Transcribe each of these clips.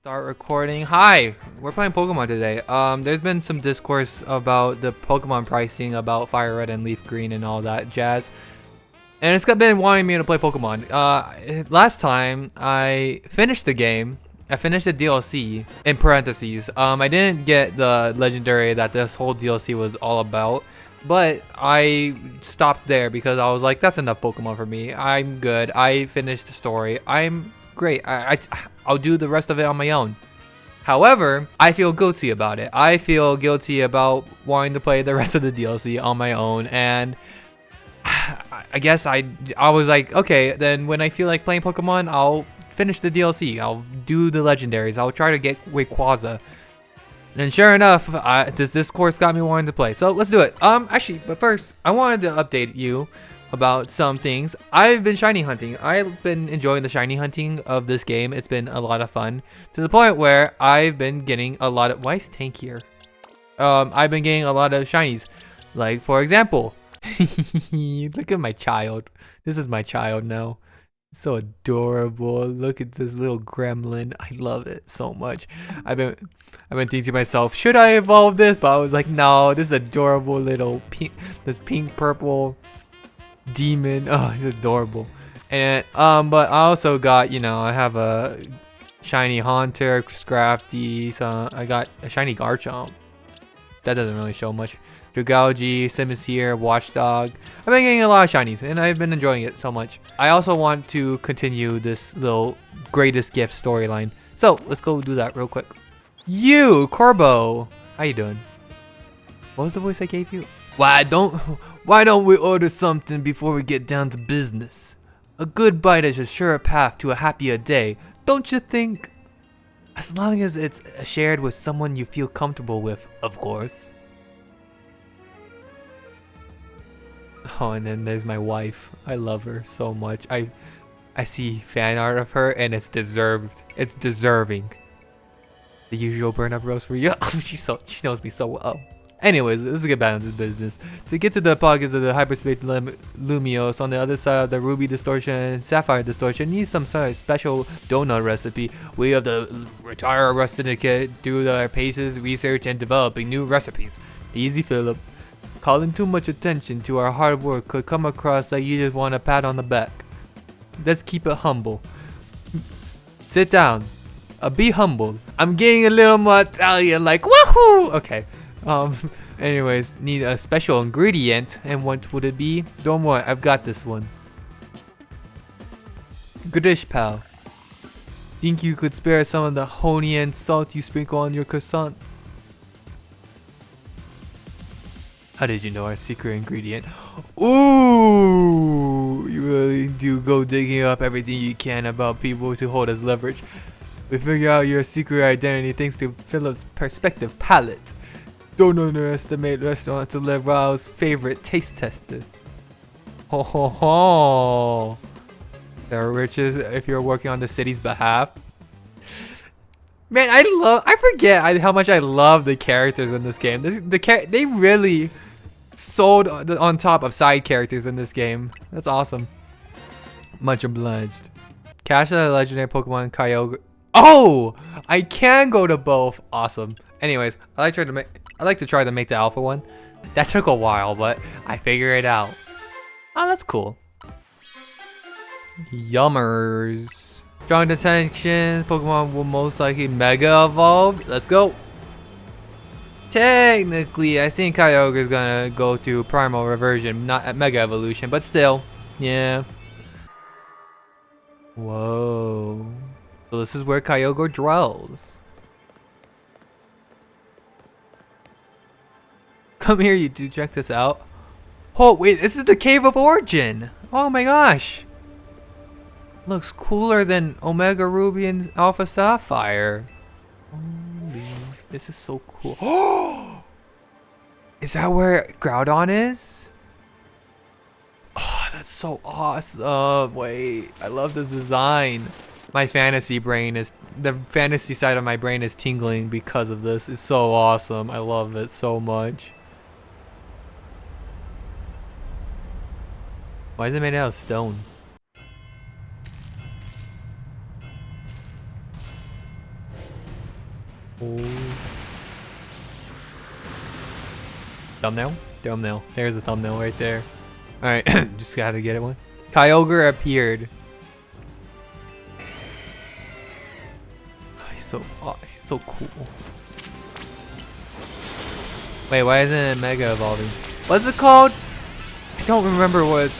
Start recording. Hi, we're playing Pokemon today. There's been some discourse about the Pokemon pricing, about FireRed and LeafGreen and all that jazz. And it's been wanting me to play Pokemon. Last time I finished the game, I finished the DLC in parentheses. I didn't get the legendary that this whole DLC was all about, but I stopped there because I was like, that's enough Pokemon for me. I'm good. I finished the story. I'm great. I'll do the rest of it on my own. However, I feel guilty about it. I feel guilty about wanting to play the rest of the DLC on my own, and I guess I was like, okay, then when I feel like playing Pokemon, I'll finish the DLC. I'll do the legendaries. I'll try to get Rayquaza. And sure enough, this course got me wanting to play. So let's do it. Actually, but first, I wanted to update you about some things. I've been shiny hunting. I've been enjoying the shiny hunting of this game. It's been a lot of fun to the point where I've been getting a lot of. Why is Tank here? I've been getting a lot of shinies. Like for example, look at my child. This is my child now. So adorable. Look at this little gremlin. I love it so much. I've been thinking to myself, should I evolve this? But I was like, no, this is adorable little pink purple demon. Oh, he's adorable. And but I also got, I have a shiny Haunter, Scrafty, so I got a shiny Garchomp. That doesn't really show much. Dragalge, Simisear, Watchdog. I've been getting a lot of shinies and I've been enjoying it so much. I also want to continue this little greatest gift storyline. So let's go do that real quick. You, Corbo. How you doing? What was the voice I gave you? Why don't we order something before we get down to business? A good bite is a sure path to a happier day, don't you think? As long as it's shared with someone you feel comfortable with, of course. Oh, and then there's my wife. I love her so much. I see fan art of her and it's deserved. It's deserving. The usual burn up roast for you. she knows me so well. Anyways, let's get back into business. To get to the pockets of the Hyperspace Lumios on the other side of the Ruby Distortion and Sapphire Distortion, need some sort of special donut recipe. We of the Retire Rust Syndicate do their paces, research, and developing new recipes. Easy, Philip. Calling too much attention to our hard work could come across like you just want a pat on the back. Let's keep it humble. Sit down. Be humble. I'm getting a little more Italian, like woohoo! Okay. Anyways, need a special ingredient, and what would it be? Don't worry, I've got this one. Goodish, pal. Think you could spare some of the honey and salt you sprinkle on your croissants? How did you know our secret ingredient? Ooh, you really do go digging up everything you can about people to hold as leverage. We figure out your secret identity thanks to Philip's perspective palette. Don't underestimate Restaurant to Leval's favorite taste tester. Ho ho ho! They're riches if you're working on the city's behalf. Man, I forget how much I love the characters in this game. They really sold on top of side characters in this game. That's awesome. Much obliged. Cash the legendary Pokemon Kyogre. Oh! I can go to both. Awesome. Anyways, I like to try to make the alpha one. That took a while, but I figured it out. Oh, that's cool. Yummers. Strong detections. Pokemon will most likely Mega Evolve. Let's go. Technically, I think Kyogre is gonna go to Primal Reversion, not at Mega Evolution, but still, yeah. Whoa. So this is where Kyogre dwells. Come here, you two. Check this out. Oh, wait. This is the Cave of Origin. Oh, my gosh. Looks cooler than Omega Ruby and Alpha Sapphire. Holy, this is so cool. Oh! Is that where Groudon is? Oh, that's so awesome. Wait. I love this design. My fantasy side of my brain is tingling because of this. It's so awesome. I love it so much. Why is it made out of stone? Oh. Thumbnail? Thumbnail. There's a thumbnail right there. Alright, just gotta get it one. Kyogre appeared. Oh, he's so cool. Wait, why isn't it Mega Evolving? What's it called? I don't remember what.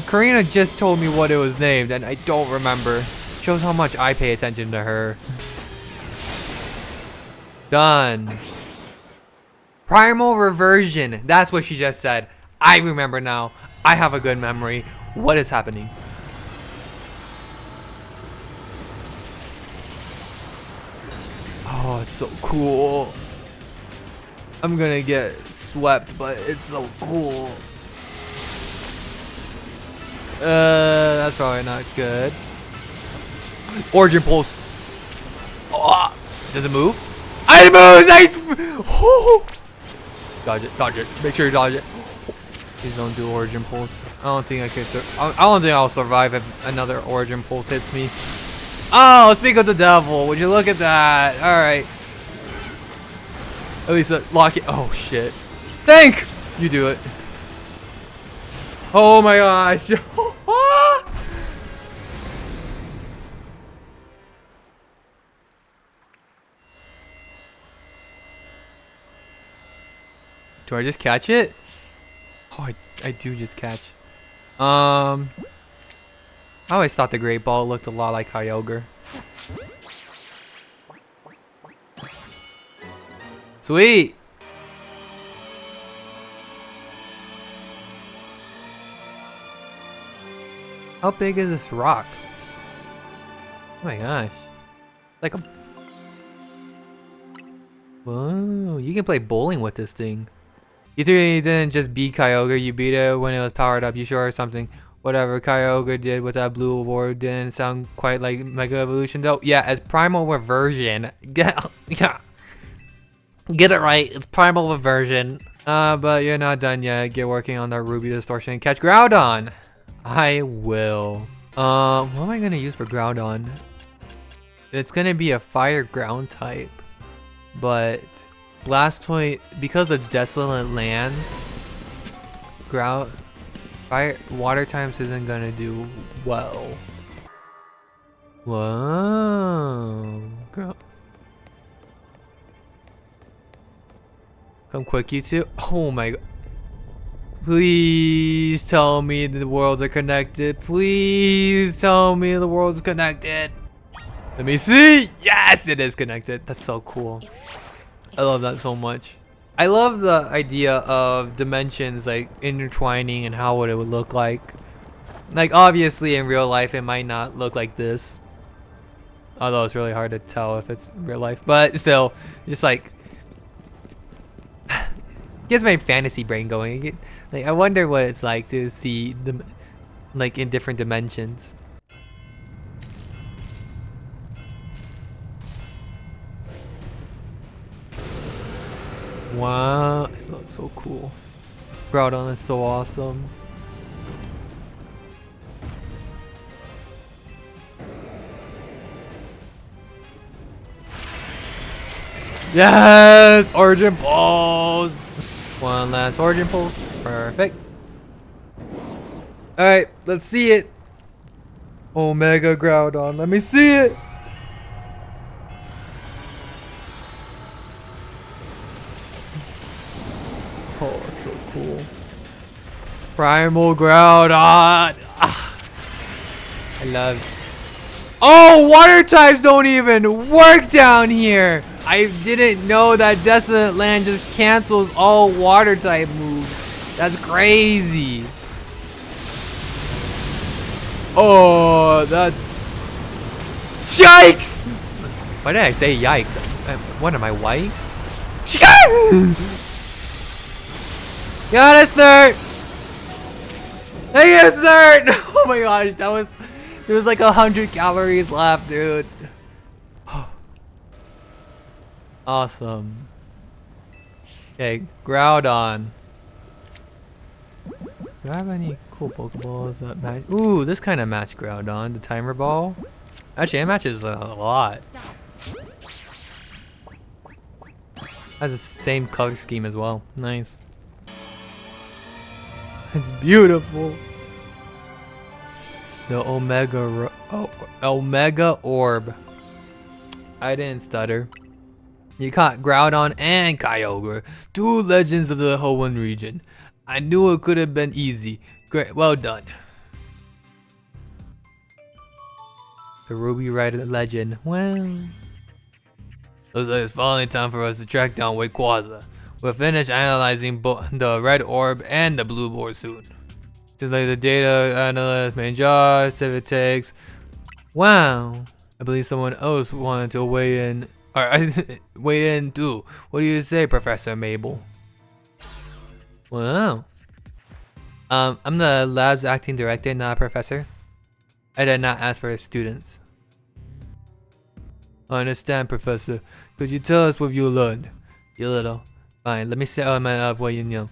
Karina just told me what it was named, and I don't remember. Shows how much I pay attention to her. Done. Primal Reversion. That's what she just said. I remember now. I have a good memory. What is happening? Oh, it's so cool. I'm gonna get swept, but it's so cool. That's probably not good. Origin Pulse. Oh, does it move? It moves! Oh. Dodge it, dodge it. Make sure you dodge it. Please don't do Origin Pulse. I don't think I can. I don't think I'll survive if another Origin Pulse hits me. Oh, speak of the devil. Would you look at that? All right. At least lock it. Oh shit. Think. You do it. Oh my gosh. Do I just catch it? Oh, I do just catch. I always thought the Great Ball looked a lot like Kyogre. Sweet! How big is this rock? Oh my gosh. Like a... Whoa, you can play bowling with this thing. You didn't just beat Kyogre, you beat it when it was powered up, you sure or something? Whatever Kyogre did with that blue award didn't sound quite like Mega Evolution though. Yeah, as Primal Reversion. Yeah. Get it right, it's Primal Reversion. But you're not done yet. Get working on that Ruby Distortion and catch Groudon. I will. What am I gonna use for Groudon? It's gonna be a fire ground type. But Blastoise, because of Desolate Lands, fire water types isn't gonna do well. Whoa. Come quick, you two. Oh my god. Please tell me the worlds are connected. Please tell me the world's connected. Let me see. Yes, it is connected. That's so cool. I love that so much. I love the idea of dimensions like intertwining and how it would look like. Like obviously in real life it might not look like this. Although it's really hard to tell if it's real life. But still, just like gets my fantasy brain going. Like I wonder what it's like to see them like in different dimensions. Wow, it looks so cool. Groudon is so awesome. Yes! Origin Pulse! One last Origin Pulse. Perfect. Alright, let's see it. Omega Groudon, let me see it! Oh, it's so cool. Primal Groudon! Ah, I love it. Oh, water types don't even work down here! I didn't know that Desolate Land just cancels all water type moves. That's crazy. Oh, that's... Yikes! Why did I say yikes? What am I, white? Got a start! I get a start! Oh my gosh, that was... There was like 100 calories left, dude. Awesome. Okay, Groudon. Do I have any cool Pokeballs that match? Ooh, this kind of match Groudon. The timer ball. Actually, it matches a lot. Has the same color scheme as well. Nice. It's beautiful. The Omega Orb. I didn't stutter. You caught Groudon and Kyogre, 2 legends of the Hoenn region. I knew it could have been easy. Great, well done. The Ruby Red legend. Well, looks like it's finally time for us to track down Rayquaza. We'll finish analyzing the red orb and the blue orb soon. To lay the data analyst main job, see if it takes. Wow, I believe someone else wanted to weigh in. Or weigh in too. What do you say, Professor Mabel? Wow. I'm the lab's acting director, not a professor. I did not ask for his students. I understand, Professor. Could you tell us what you learned? You little. Fine, let me set up what you know.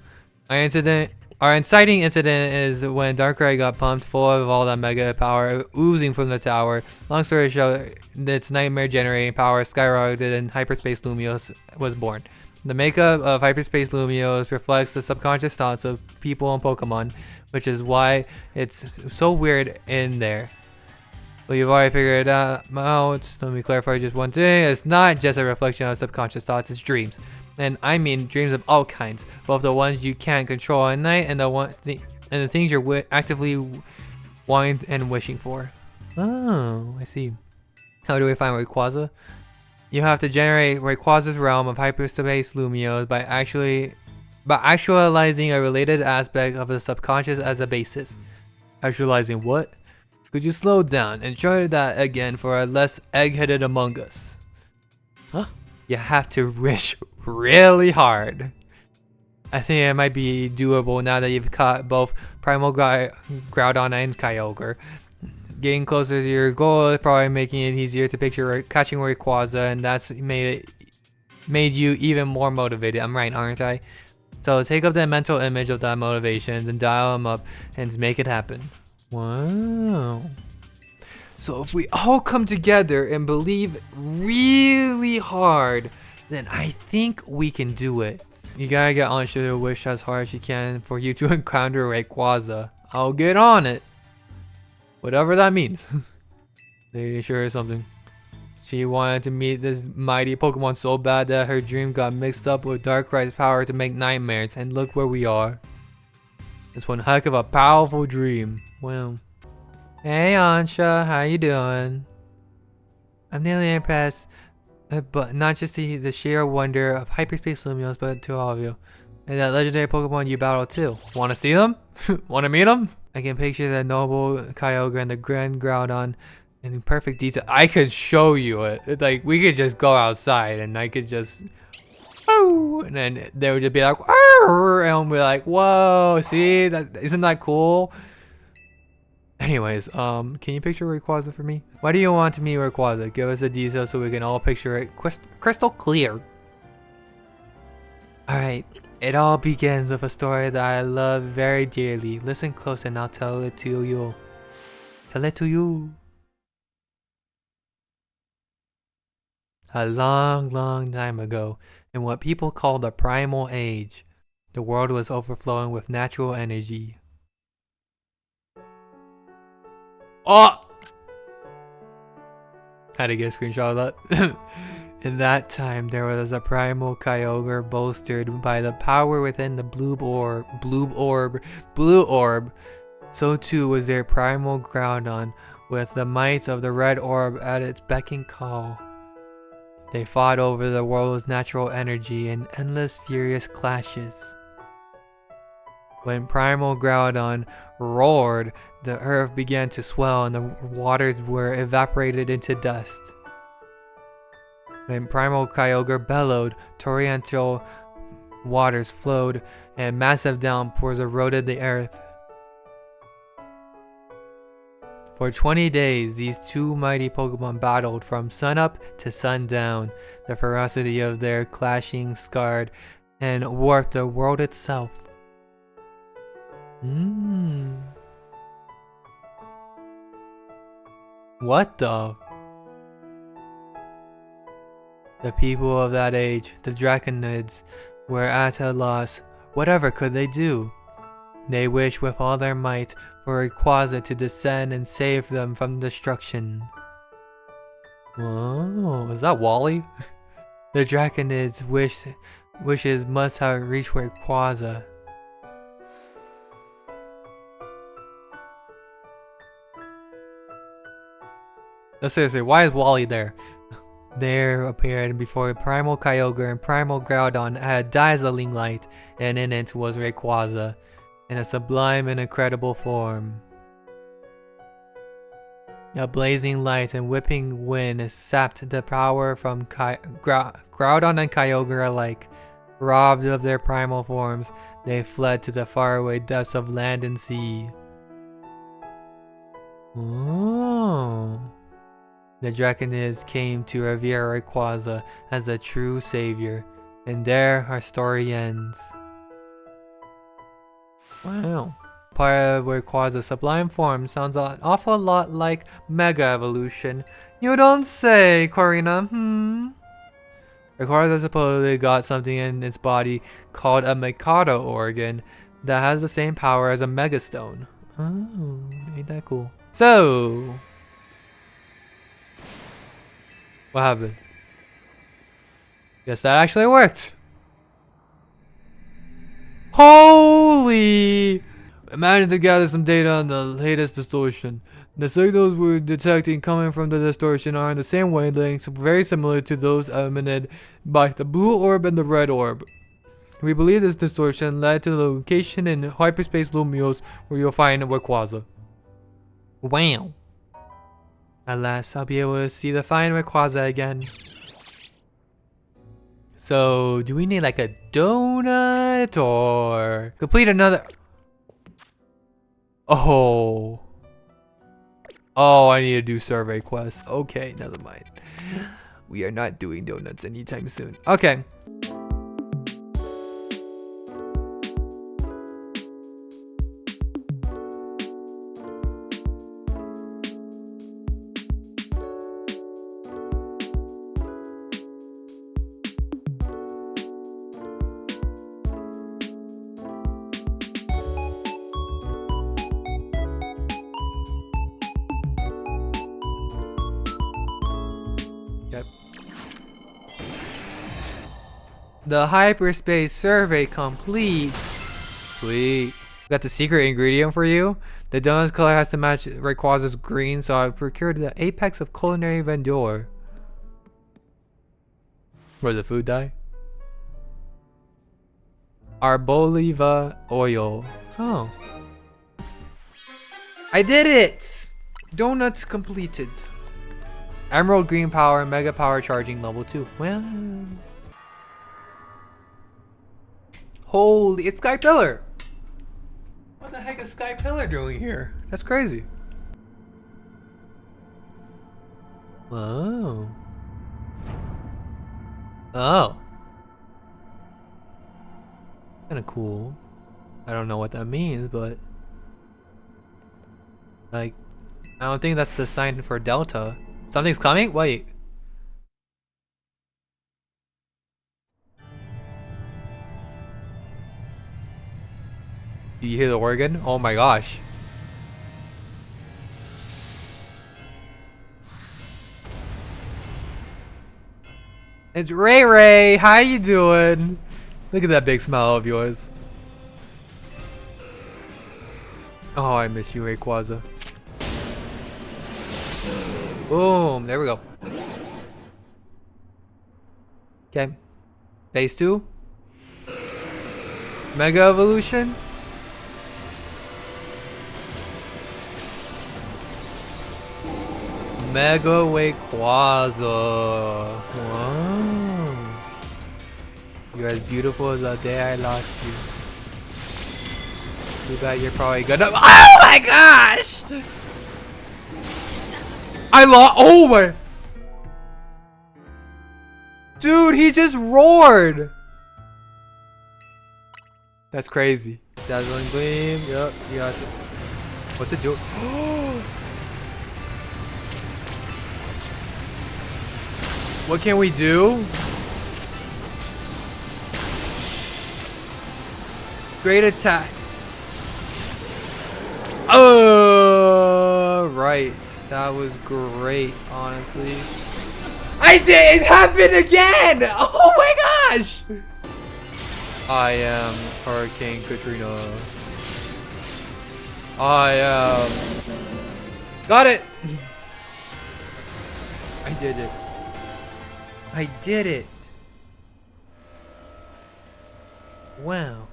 Our inciting incident is when Darkrai got pumped full of all that mega power oozing from the tower. Long story short, its nightmare generating power skyrocketed and Hyperspace Lumiose was born. The makeup of Hyperspace Lumiose reflects the subconscious thoughts of people and Pokemon, which is why it's so weird in there. Well, you've already figured it out. Let me clarify just one thing. It's not just a reflection of subconscious thoughts, it's dreams. And I mean dreams of all kinds, both the ones you can't control at night and the things you're actively wanting and wishing for. Oh, I see. How do we find Rayquaza? You have to generate Rayquaza's realm of Hyperspace Lumiose by actualizing a related aspect of the subconscious as a basis. Actualizing what? Could you slow down and try that again for a less egg-headed among us? Huh? You have to wish really hard. I think it might be doable now that you've caught both Primal Groudon and Kyogre. Getting closer to your goal is probably making it easier to picture catching Rayquaza, and that's made you even more motivated. I'm right, aren't I? So take up that mental image of that motivation and dial them up and make it happen. Wow. So if we all come together and believe really hard, then I think we can do it. You gotta get Ansha to wish as hard as you can for you to encounter Rayquaza. I'll get on it. Whatever that means. Lady sure is something. She wanted to meet this mighty Pokemon so bad that her dream got mixed up with Darkrai's power to make nightmares, and look where we are. It's one heck of a powerful dream. Wow. Hey Ansha, how you doing? I'm nearly impressed, but not just the sheer wonder of Hyperspace Lumiose, but to all of you. And that legendary Pokemon you battled too. Wanna see them? Wanna meet them? I can picture the noble Kyogre and the grand Groudon in perfect detail. I could show you it. Like, we could just go outside and I could just... Oh, and then they would just be like... And I'll be like, whoa, see? Isn't that cool? Anyways, can you picture Rayquaza for me? Why do you want to meet Rayquaza? Give us the details so we can all picture it crystal clear. Alright, it all begins with a story that I love very dearly. Listen close and I'll tell it to you. Tell it to you. A long, long time ago, in what people call the Primal Age, the world was overflowing with natural energy. Oh! Had to get a screenshot of that. In that time, there was a primal Kyogre bolstered by the power within the blue orb. So too was their primal Groudon, with the might of the red orb at its beck and call. They fought over the world's natural energy in endless furious clashes. When primal Groudon roared, the earth began to swell and the waters were evaporated into dust. When primal Kyogre bellowed, torrential waters flowed and massive downpours eroded the earth. For 20 days, these two mighty Pokemon battled from sunup to sundown. The ferocity of their clashing scarred and warped the world itself. What the? The people of that age, the Draconids, were at a loss. Whatever could they do? They wished with all their might for Rayquaza to descend and save them from destruction. Oh, is that Wally? The Draconids' wishes must have reached Rayquaza. No, seriously, why is Wally there? There appeared before Primal Kyogre and Primal Groudon had dazzling light, and in it was Rayquaza, in a sublime and incredible form. A blazing light and whipping wind sapped the power from Groudon and Kyogre alike. Robbed of their primal forms, they fled to the faraway depths of land and sea. Oh. The Draconids came to revere Rayquaza as the true savior, and there our story ends. Wow. Part of Rayquaza's sublime form sounds an awful lot like Mega Evolution. You don't say, Corina. Rayquaza supposedly got something in its body called a Mikado organ that has the same power as a Mega Stone. Oh, ain't that cool? So, what happened? Guess that actually worked. Holy! Imagine to gather some data on the latest distortion. The signals we're detecting coming from the distortion are in the same wavelengths, very similar to those emitted by the blue orb and the red orb. We believe this distortion led to the location in hyperspace Lumios where you'll find Rayquaza. Wow. At last, I'll be able to see the fine Rayquaza again. So, do we need like a donut or complete another? Oh. Oh, I need to do survey quests. Okay, never mind. We are not doing donuts anytime soon. Okay. Yep. The hyperspace survey complete. Sweet. Got the secret ingredient for you. The donut's color has to match Rayquaza's green, so I've procured the apex of culinary vendor. Where's the food dye? Arboliva oil. Oh. I did it! Donuts completed. Emerald green power, mega power charging level 2. Well. Holy, it's Sky Pillar! What the heck is Sky Pillar doing here? That's crazy. Oh. Oh. Kinda cool. I don't know what that means, but like, I don't think that's the sign for Delta. Something's coming? Wait. Do you hear the organ? Oh my gosh. It's Ray Ray. How you doing? Look at that big smile of yours. Oh, I miss you, Rayquaza. Boom. There we go. Okay. Phase 2. Mega Evolution. Mega Rayquaza. Wow. You're as beautiful as the day I lost you. Too bad you're probably gonna. Oh my gosh! I lost. Oh my. Dude, he just roared. That's crazy. Dazzling Gleam. Yep, you got it. What's it doing? What can we do? Great attack. Oh, right. That was great, honestly. I did! It happened again! Oh my gosh! I am Hurricane Katrina. I am. Got it! I did it. I did it. Wow.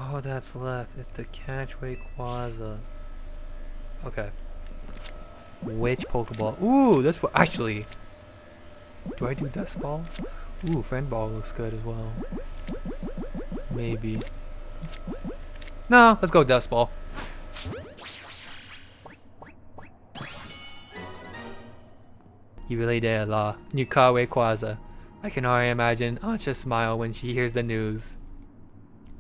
All that's left is the Catchway Quaza. Okay. Which Pokeball? Ooh, that's what. Actually, do I do Dust Ball? Ooh, Friend Ball looks good as well. Maybe. No, let's go Dust Ball. You really did, La. Nukawe Quaza. I can already imagine Ancha's smile when she hears the news.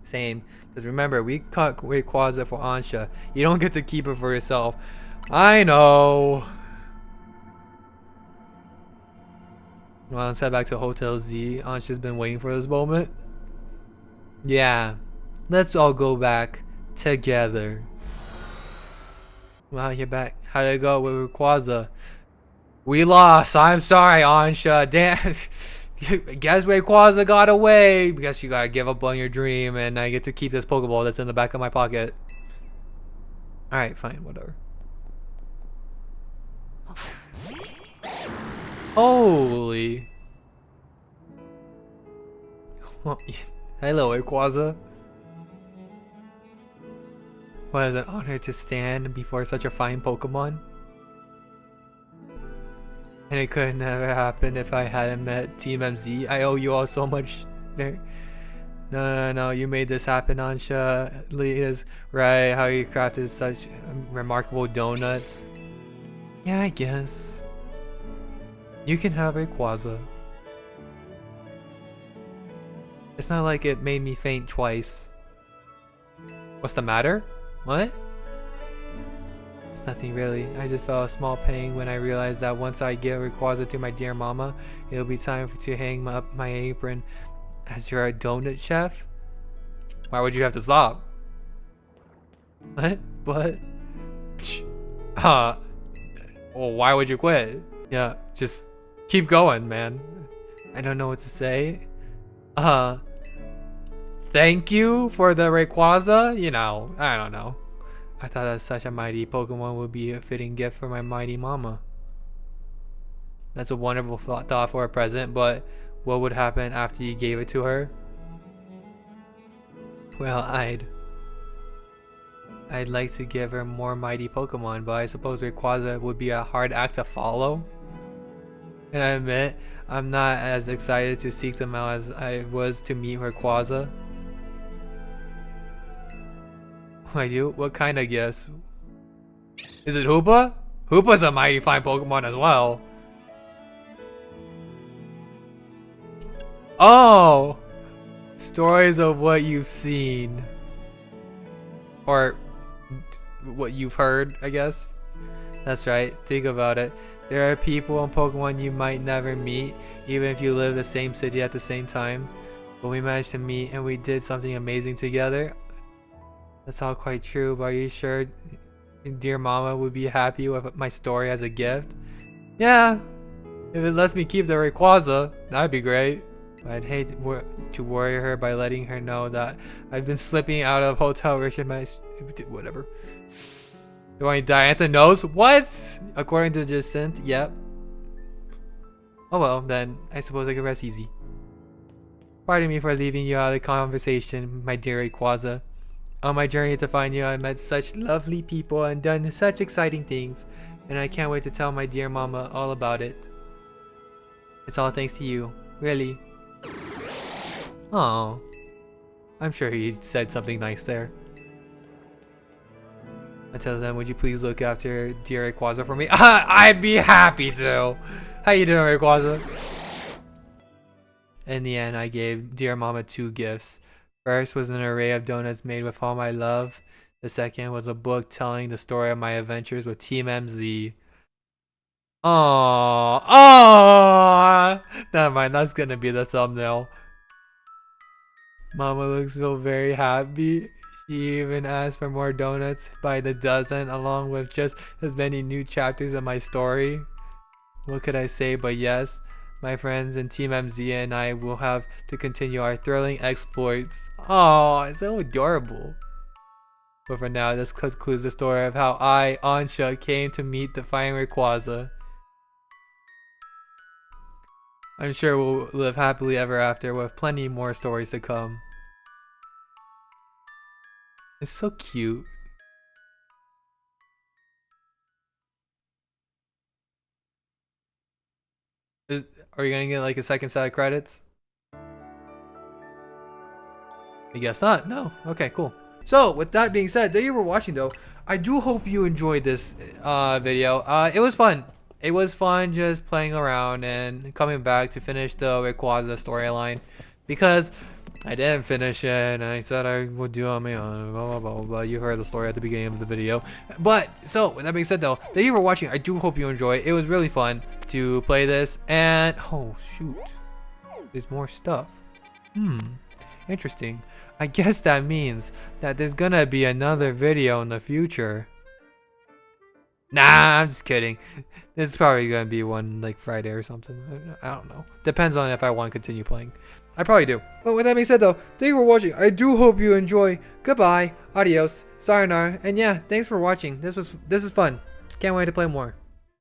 Same, because remember, we caught Rayquaza for Ansha. You don't get to keep it for yourself. I know. Well, let's head back to Hotel Z. Ansha's been waiting for this moment. Yeah, let's all go back together. Well, you're back. How'd it go with Rayquaza? We lost. I'm sorry, Ansha. Damn. Guess Rayquaza got away. Guess you gotta give up on your dream, and I get to keep this Pokeball that's in the back of my pocket. Alright, fine, whatever. Holy. Hello, Rayquaza. What is an honor to stand before such a fine Pokemon? And it could never happen if I hadn't met Team MZ. I owe you all so much. No, you made this happen, Ansha. Leah's right, how you crafted such remarkable donuts. Yeah, I guess. You can have a Rayquaza. It's not like it made me faint twice. What's the matter? What? It's nothing really. I just felt a small pain when I realized that once I get Rayquaza to my dear mama, it'll be time to hang up my apron as you're a donut chef. Why would you have to stop? What? What? Well, why would you quit? Yeah, just keep going, man. I don't know what to say. Thank you for the Rayquaza? You know, I don't know. I thought that such a mighty Pokemon would be a fitting gift for my mighty mama. That's a wonderful thought for a present, but what would happen after you gave it to her? Well, I'd like to give her more mighty Pokemon, but I suppose Rayquaza would be a hard act to follow. And I admit, I'm not as excited to seek them out as I was to meet Rayquaza. I do? What kind of gifts? Is it Hoopa? Hoopa's a mighty fine Pokemon as well. Oh! Stories of what you've seen. Or what you've heard, I guess. That's right, think about it. There are people in Pokemon you might never meet, even if you live in the same city at the same time. But we managed to meet and we did something amazing together. That's all quite true, but are you sure dear mama would be happy with my story as a gift? Yeah, if it lets me keep the Rayquaza, that'd be great. But I'd hate to worry her by letting her know that I've been slipping out of Hotel Richard. Whatever. Do I die at the nose? What? According to Jacint, yep. Oh well, then I suppose I can rest easy. Pardon me for leaving you out of the conversation, my dear Rayquaza. On my journey to find you, I met such lovely people and done such exciting things, and I can't wait to tell my dear mama all about it. It's all thanks to you, really. Oh, I'm sure he said something nice there. Until then, would you please look after dear Rayquaza for me? I'd be happy to. How you doing, Rayquaza? In the end, I gave dear mama 2 gifts. First was an array of donuts made with all my love. The second was a book telling the story of my adventures with Team MZ. Oh, oh! Never mind, that's gonna be the thumbnail. Mama looks so very happy. She even asked for more donuts by the dozen, along with just as many new chapters of my story. What could I say but yes? My friends and Team MZ and I will have to continue our thrilling exploits. Oh, it's so adorable. But for now, this concludes the story of how I, Ansha, came to meet the fine Rayquaza. I'm sure we'll live happily ever after with plenty more stories to come. It's so cute. Are you gonna get like a second set of credits? I guess not. No. Okay, cool. So with that being said, thank you for watching though. I do hope you enjoyed this video. It was fun. It was fun just playing around and coming back to finish the Rayquaza storyline, because I didn't finish it and I said I would do it on my own, blah, blah, blah, blah. You heard the story at the beginning of the video. But so with that being said though, thank you for watching. I do hope you enjoy. It was really fun to play this, and oh shoot, there's more stuff. Interesting. I guess that means that there's gonna be another video in the future. Nah, I'm just kidding. This is probably gonna be one like Friday or something. I don't know. Depends on if I want to continue playing. I probably do. But with that being said though, thank you for watching. I do hope you enjoy. Goodbye, adios, sayonara, and yeah, thanks for watching. This is fun. Can't wait to play more.